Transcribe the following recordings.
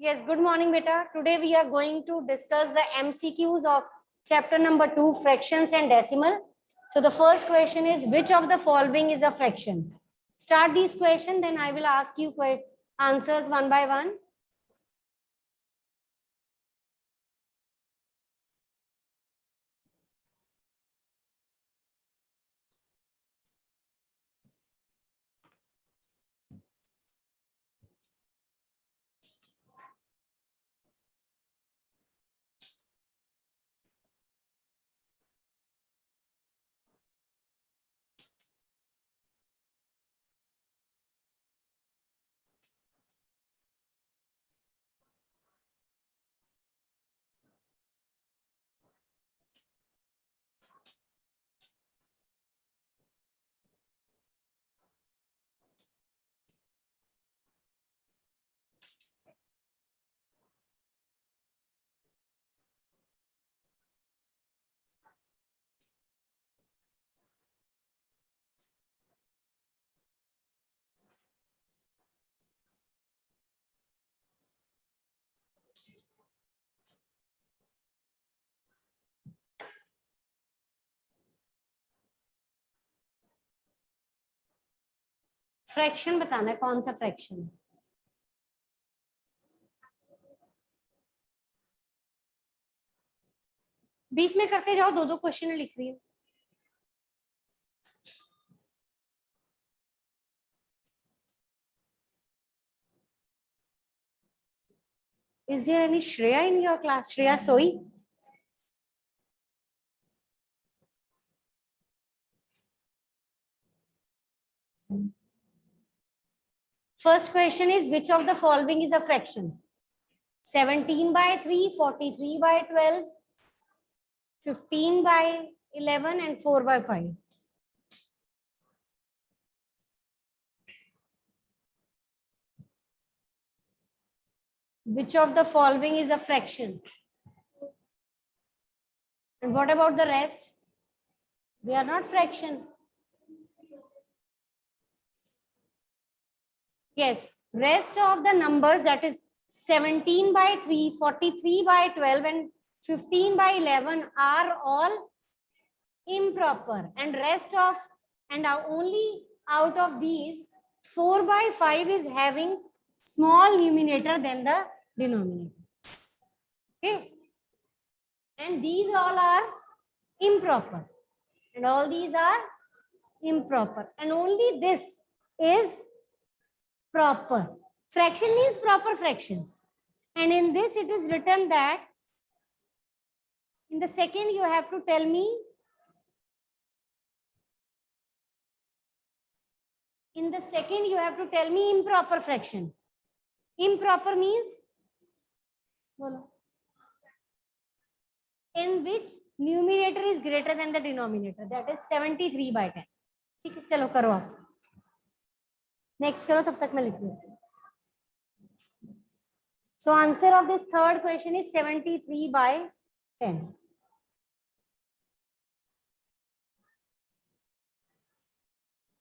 Yes, good morning, beta. Today we are going to discuss the MCQs of chapter number 2, fractions and decimal. So the first question is, which of the following is a fraction? Start these questions, then I will ask you answers one by one. Fraction बताना है, कौन सा fraction? बीच में करते जाओ, दो दो question लिख रही हूँ. Is there any Shreya in your class? Shreya Soi? First question is, which of the following is a fraction? 17 by 3, 43 by 12, 15 by 11 and 4 by 5. Which of the following is a fraction? And what about the rest? They are not fraction. Yes, rest of the numbers, that is 17 by 3, 43 by 12 and 15 by 11 are all improper, and only out of these 4 by 5 is having small numerator than the denominator. Okay, and these all are improper, and all these are improper, and only this is proper. Fraction means proper fraction, and in this it is written that in the second you have to tell me, improper fraction. Improper means in which numerator is greater than the denominator, that is 73 by 10. ठीक है, चलो करो आप. Next करो, तब तक मैं लिख लूँ. So answer of this third question is 73 by 10.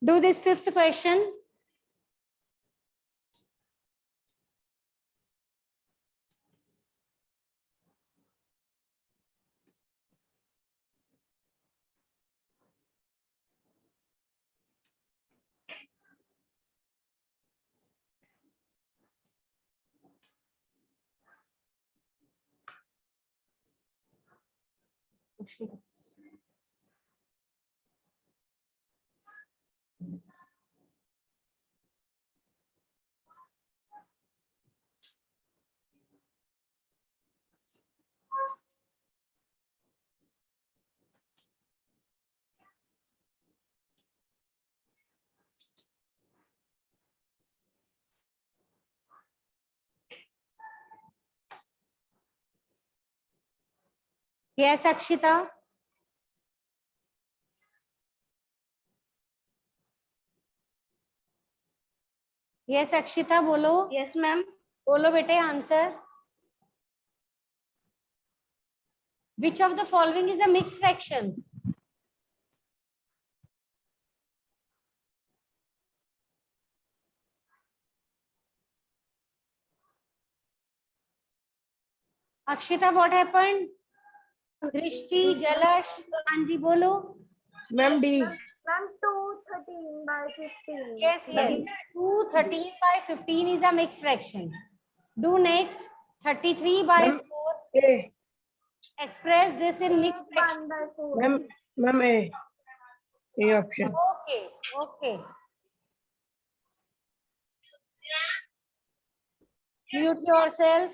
Do this fifth question. Yes, Akshita. Yes, Akshita, बोलो. Yes, ma'am. बोलो बेटे answer. Which of the following is a mixed fraction? Akshita, what happened? Drishti, Jalash, Anji, bolo. Ma'am, D. Ma'am, 213 by 15. Yes, yes. 213 by 15 is a mixed fraction. Do next. 33 by Ma'am, 4. A. Express this in mixed fraction. 1 by 4. Ma'am, A. A option. Okay, okay. Mute yourself.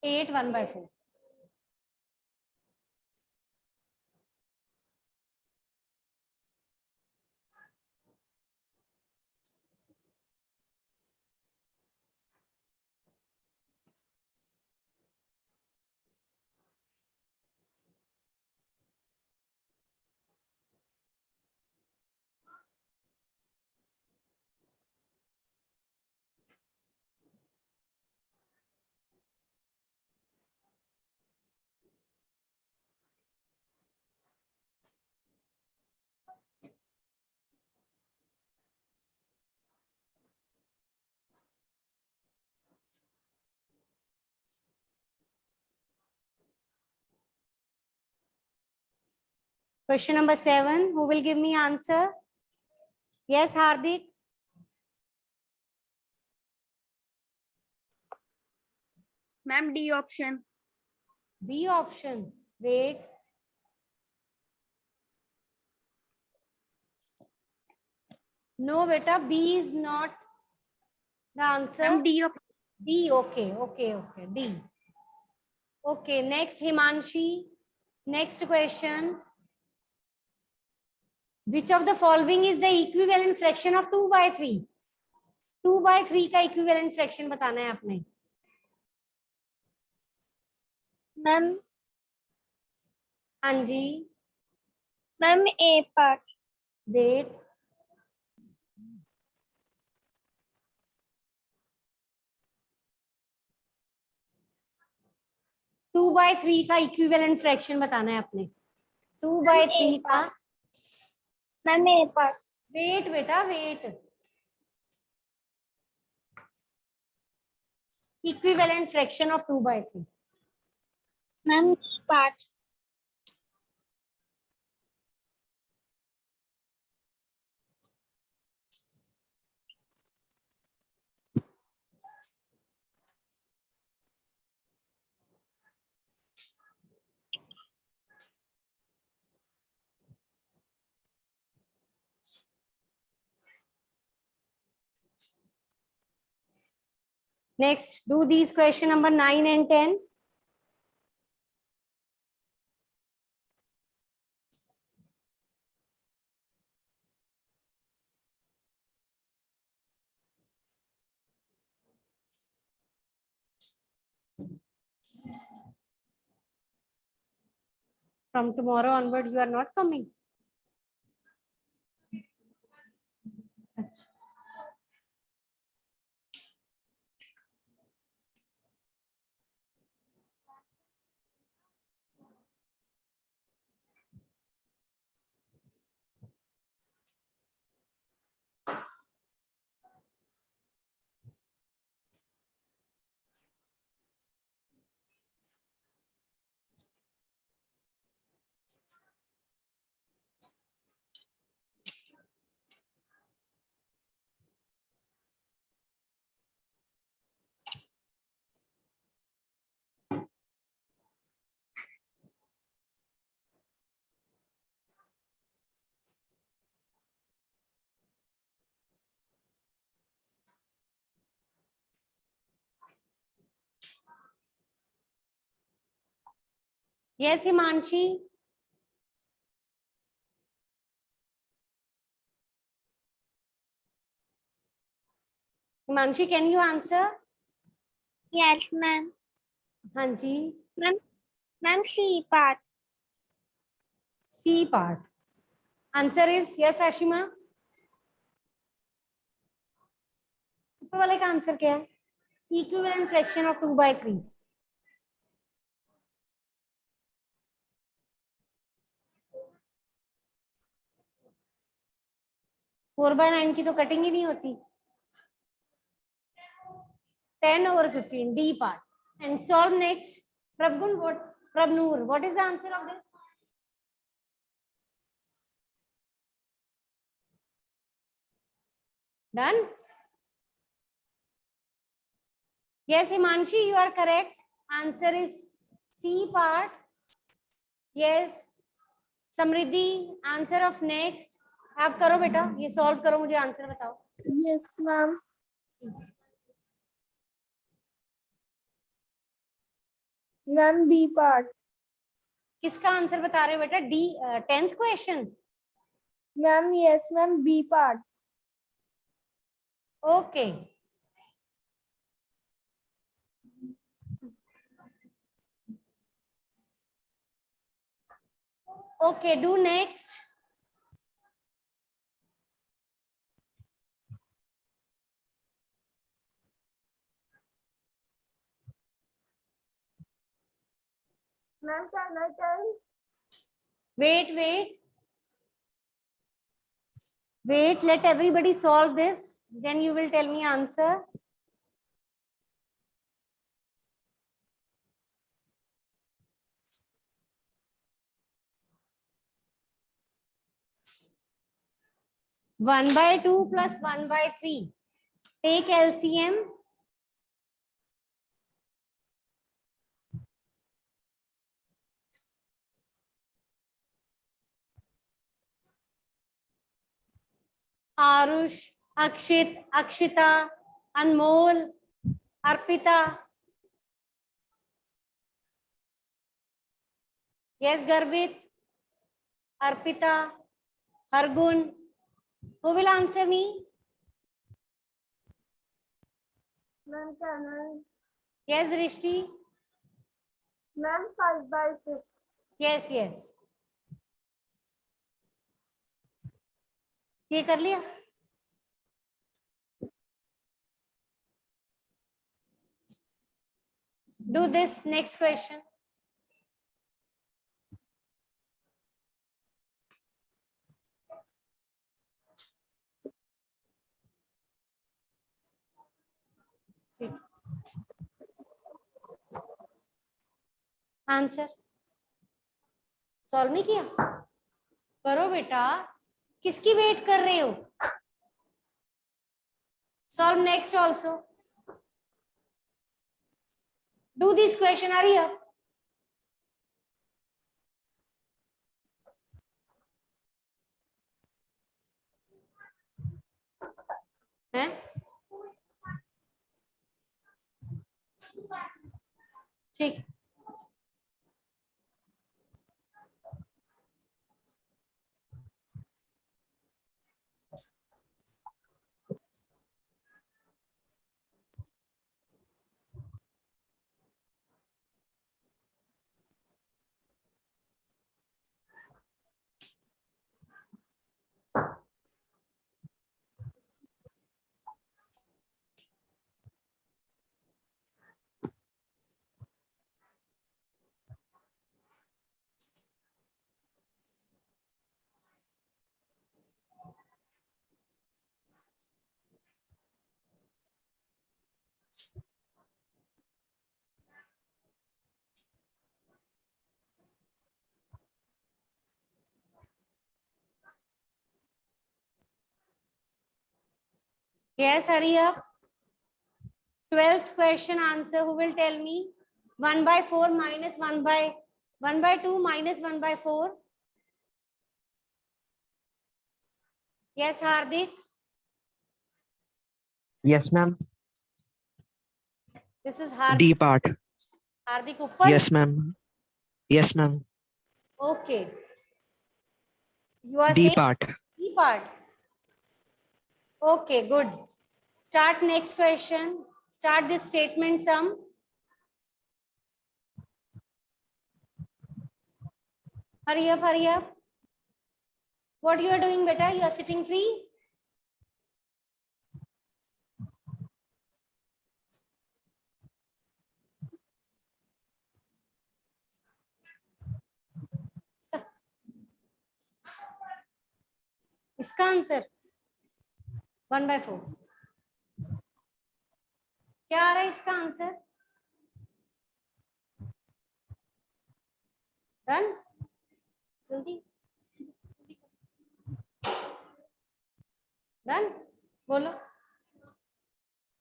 Eight 1 by 4. Question number 7. Who will give me answer? Yes, Hardik. Ma'am, D option. B option. Wait. No, beta. B is not the answer. Ma'am, D option. D. Okay, okay, okay. D. Okay. Next, Himanshi. Next question. Which of the following is the equivalent fraction of 2 by 3? 2 by 3 का equivalent fraction बताना है आपने. Ma'am, हाँ जी. ma'am, A part. Wait. Two by three का equivalent fraction बताना है आपने. 2 by 3 का. Ma'am, A part. वेट बेटा wait. Equivalent fraction of 2 by 3. Ma'am, B part. Next, do these question number 9 and 10. From tomorrow onward, you are not coming. Yes, Himanshi. Manshi, can you answer? Yes, ma'am. हाँ जी. Ma'am, C part. C part. Answer is yes, Ashima. ऊपर वाले का answer क्या है? Equivalent fraction of 2/3. Four by 9 की तो cutting ही नहीं होती. 10/15. D part. And solve next. Prabgun, what? Prabnoor, what is the answer of this? Done? Yes, Himanshi, you are correct. Answer is C part. Yes. Samriddhi, answer of next. आप करो बेटा, ये solve करो, मुझे answer बताओ. Yes, ma'am. Ma'am, B part. किसका answer बता रहे हो बेटा? D 10th question. Ma'am, yes, ma'am, B part. Okay. Okay, do next. Ma'am, can I tell? Wait. Let everybody solve this. Then you will tell me answer. One by 2 plus 1/3. Take LCM. Aarush, Akshit, Akshita, Anmol, Arpita. Yes, Garvit, Arpita, Hargun. Who will answer me? Ma'am, can I? Yes, Rishti. Ma'am, 5/6. Yes. ये कर लिया? Do this next question. Answer solve नहीं किया? करो बेटा, किसकी wait कर रहे हो? Solve next also. Do this question. Hurry up. है ठीक. Yes, hurry up. 12th question answer. Who will tell me? 1/4 minus 1/2 minus 1/4. Yes, Hardik. Yes, ma'am. This is Hardik. D part. Hardik Uppal. Yes, ma'am. Yes, ma'am. Okay. You are D saying part. D part. Okay, good. Start next question. Start this statement sum. Hurry up, hurry up. What you are doing, beta? You are sitting free? इसका answer 1/4 क्या आ रहा है इसका answer? Done, जल्दी done बोलो.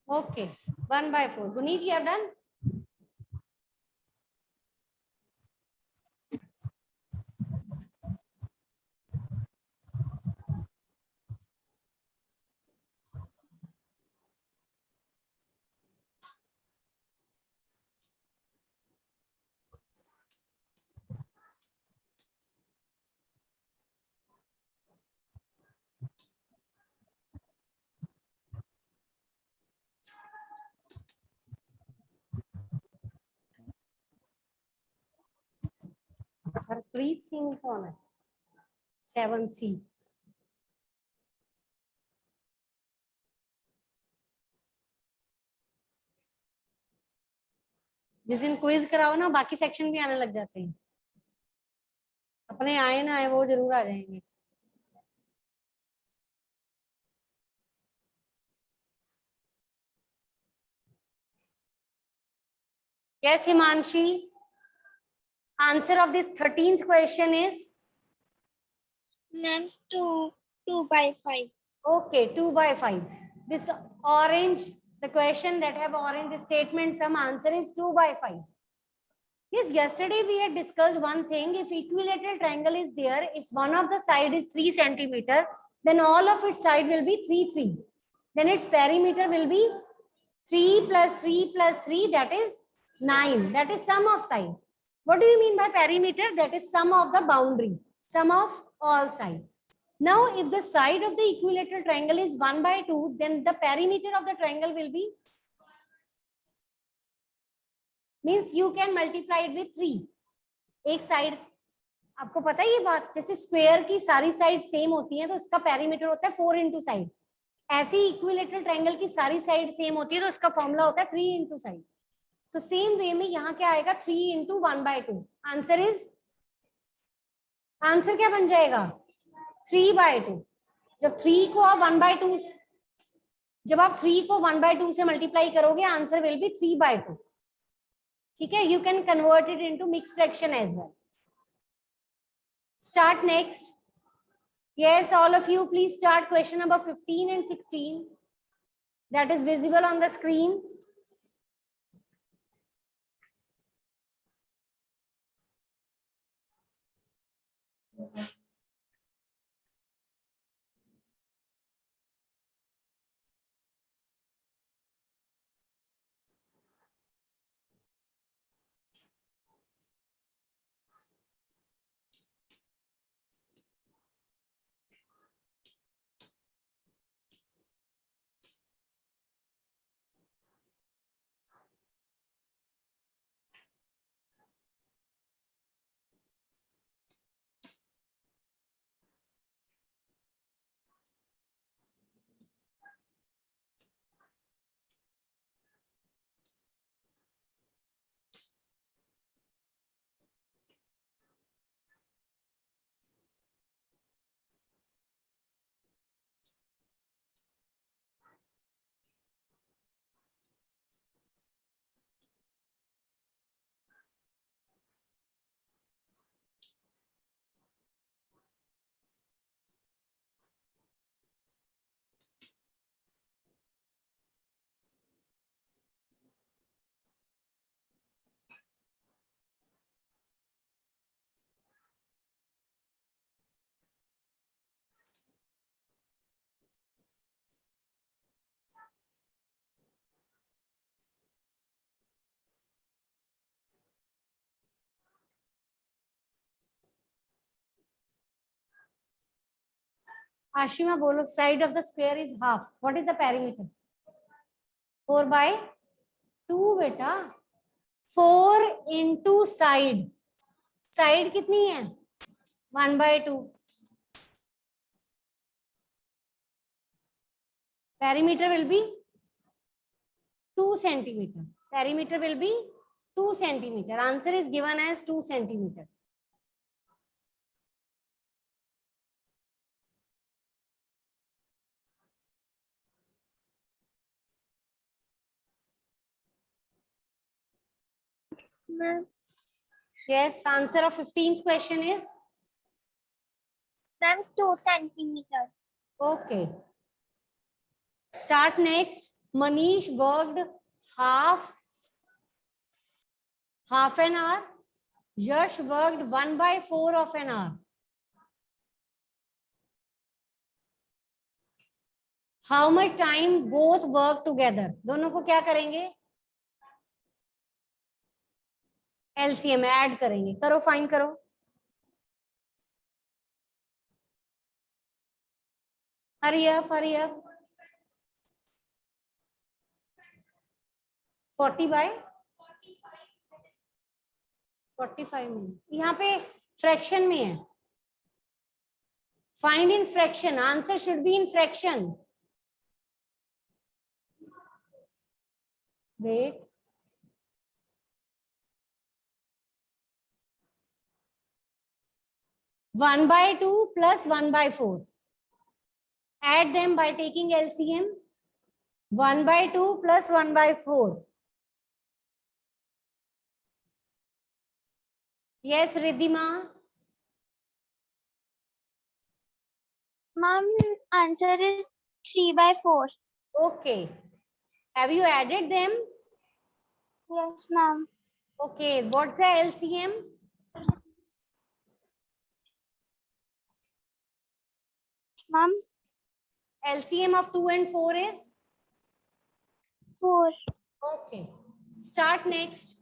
Okay, 1/4. Guneet, you have done? Harpreet Singh कौन है? 7C. जिस दिन क्विज कराओ ना, बाकी सेक्शन भी आने लग जाते हैं. अपने आए ना आए वो जरूर आ जाएंगे. Yes, Himanshi. Answer of this 13th question is? Ma'am, 2/5. Okay, 2/5. This orange, the question that have orange statement, some answer is 2/5. Yes, yesterday we had discussed one thing. If equilateral triangle is there, if one of the side is 3 centimeter, then all of its side will be 3, 3. Then its perimeter will be 3 plus 3 plus 3, that is 9. That is sum of side. What do you mean by perimeter? That is sum of the boundary, sum of all sides. Now, if the side of the equilateral triangle is 1/2, then the perimeter of the triangle will be, means you can multiply it with 3. एक side, आपको पता है ये बात, जैसे square की सारी side same होती है तो इसका पेरीमीटर होता है 4 इंटू साइड. ऐसी इक्विलेटरल ट्रायंगल की सारी साइड सेम होती है तो इसका फॉर्मूला होता है 3 इंटू साइड. तो सेम वे में यहाँ क्या आएगा? 3 इंटू 1/2. आंसर इज, आंसर क्या बन जाएगा? 3/2. जब 3 को आप 1/2, जब आप 3 को 1/2 से मल्टीप्लाई करोगे, आंसर विल बी 3/2. ठीक है, you can convert it into mix fraction as well. Start next. Yes, all of you, please start question number 15 and 16. That is visible on the screen. Ashima bolo, side of the square is half. What is the perimeter? 4 by 2 बेटा. 4 into side. Side कितनी है? 1 by 2. Perimeter will be 2 centimeter. Perimeter will be 2 centimeter. Answer is given as 2 centimeter. Ma'am, Yes, answer of 15th question is ma'am, 2 centimeter. okay. Start next. Manish worked half an hour. Yash worked 1 by 4 of an hour. How much time both work together? दोनों को क्या करेंगे? LCM add करेंगे. करो, fine करो. Hurry up, hurry up. 40 by 45 में. यहाँ पे फ्रैक्शन में है. Find in fraction. Answer should be in fraction. Wait. One by 2 plus 1 by 4. Add them by taking LCM. 1 by 2 plus 1 by 4. Yes, Riddhima. Ma'am, answer is 3 by 4. Okay. Have you added them? Yes, ma'am. Okay. What's the LCM? Ma'am, LCM of 2 and 4 is? 4. Okay. Start next.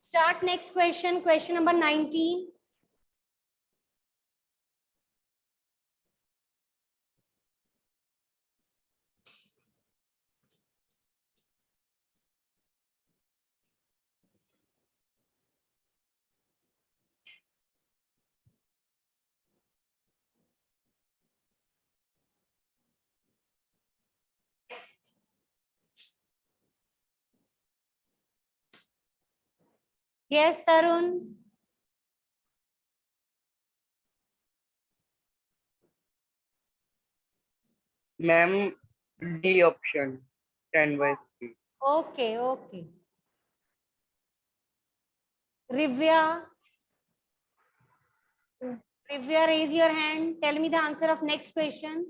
Start next question. Question number 19. Yes, Tarun. Ma'am, D option, 10 by 3. Okay, okay. Rivya. Rivya, raise your hand. Tell me the answer of next question.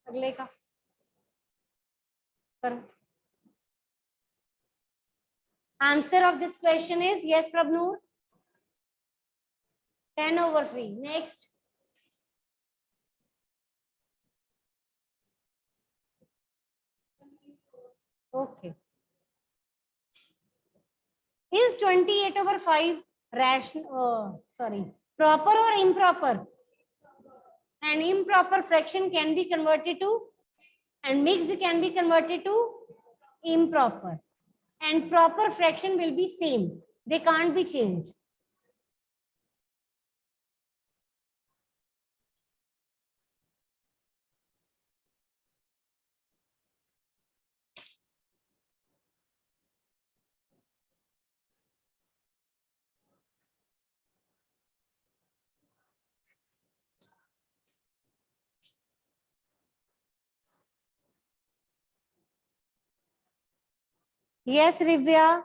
अगले का करो. Answer of this question is yes, Prabhu. 10 over 3. Next. Okay. Is 28 over 5 proper or improper? And improper fraction can be converted to, and mixed can be converted to improper. And proper fraction will be same. They can't be changed. Yes, Rivya.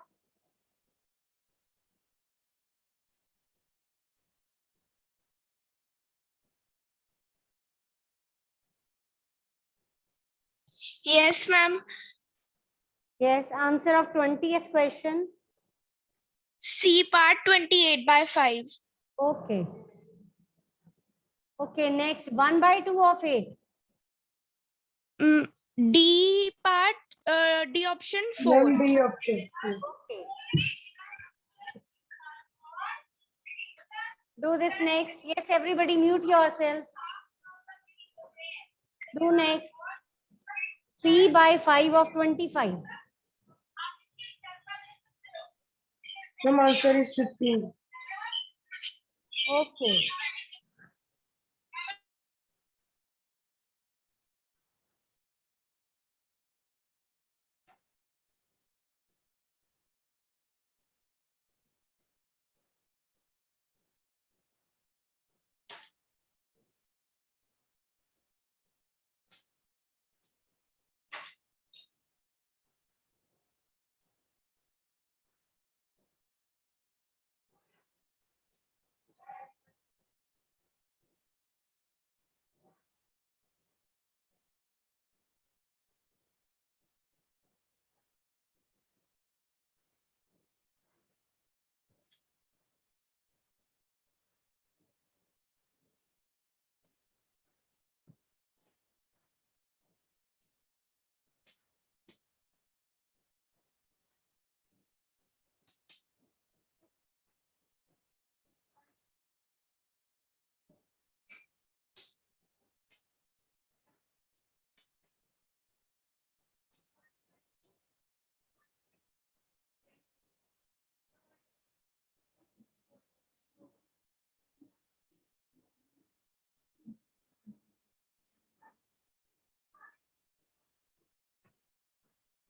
Yes, ma'am. Yes, answer of 20th question. C part 28 by 5. Okay. Okay, next 1 by 2 of 8. D part, D option 4. Ma'am, D option. Okay. Do this next. Yes, everybody mute yourself. Do next. 3 by 5 of 25. Ma'am, answer is 15. Okay.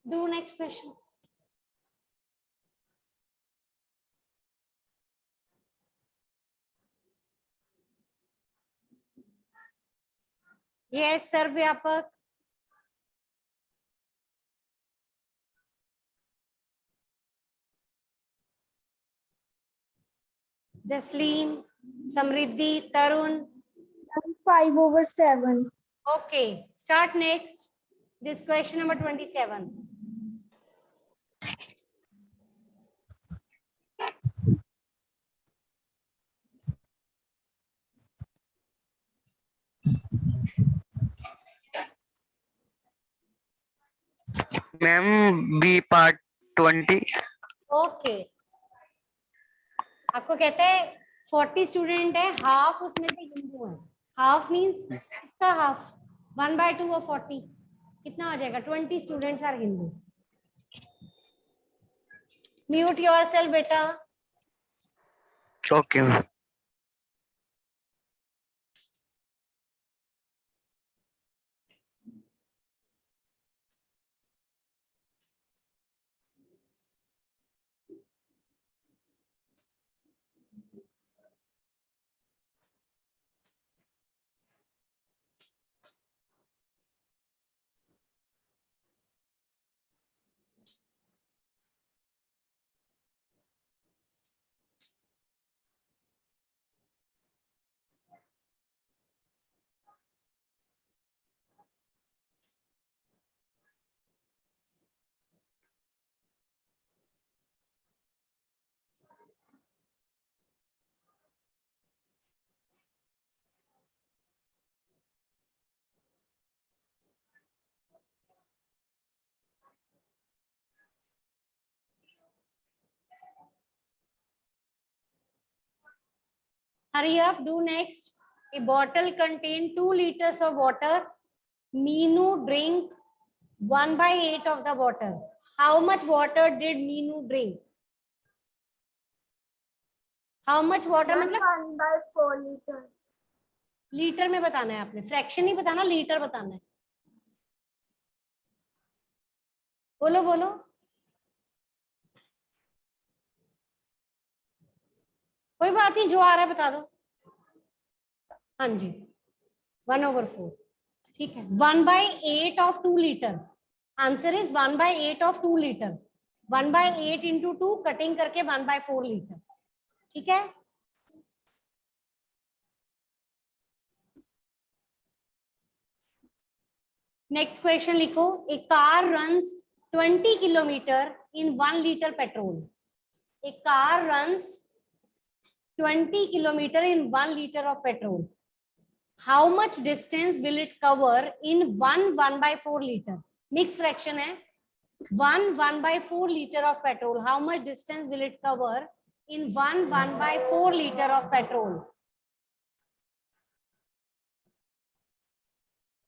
Do next question. Yes, Sir Vyapak. Jasleen, Samriddhi, Tarun. 5/7. Okay, start next. This question number 27. Ma'am, B part 20. Okay. आपको कहते हैं 40 student है, half उसमें से हिंदू है. Half means इसका half 1/2 of 40 कितना हो जाएगा? 20 students are Hindu. Mute yourself बेटा. Okay, ma'am. Hurry up, do next. A bottle contains 2 liters of water. Meenu drink 1/8 of the bottle. How much water did Meenu drink? How much water मतलब 1/4 liter. Litre में बताना है आपने, fraction नहीं बताना, litre बताना है. बोलो बोलो. कोई बात नहीं, जो आ रहा है बता दो. हाँ जी, 1/4. ठीक है. 1/8 of 2 liter. Answer is 1/8 of 2 liter. 1/8 into 2 cutting करके 1/4 लीटर. ठीक है. नेक्स्ट क्वेश्चन लिखो. A car runs 20 kilometre in 1 liter petrol. A car runs 20 kilometer in 1 liter of petrol. How much distance will it cover in 1/4 liter? Mixed fraction है. 1/4 liter of petrol. How much distance will it cover in 1 by 4 liter of petrol.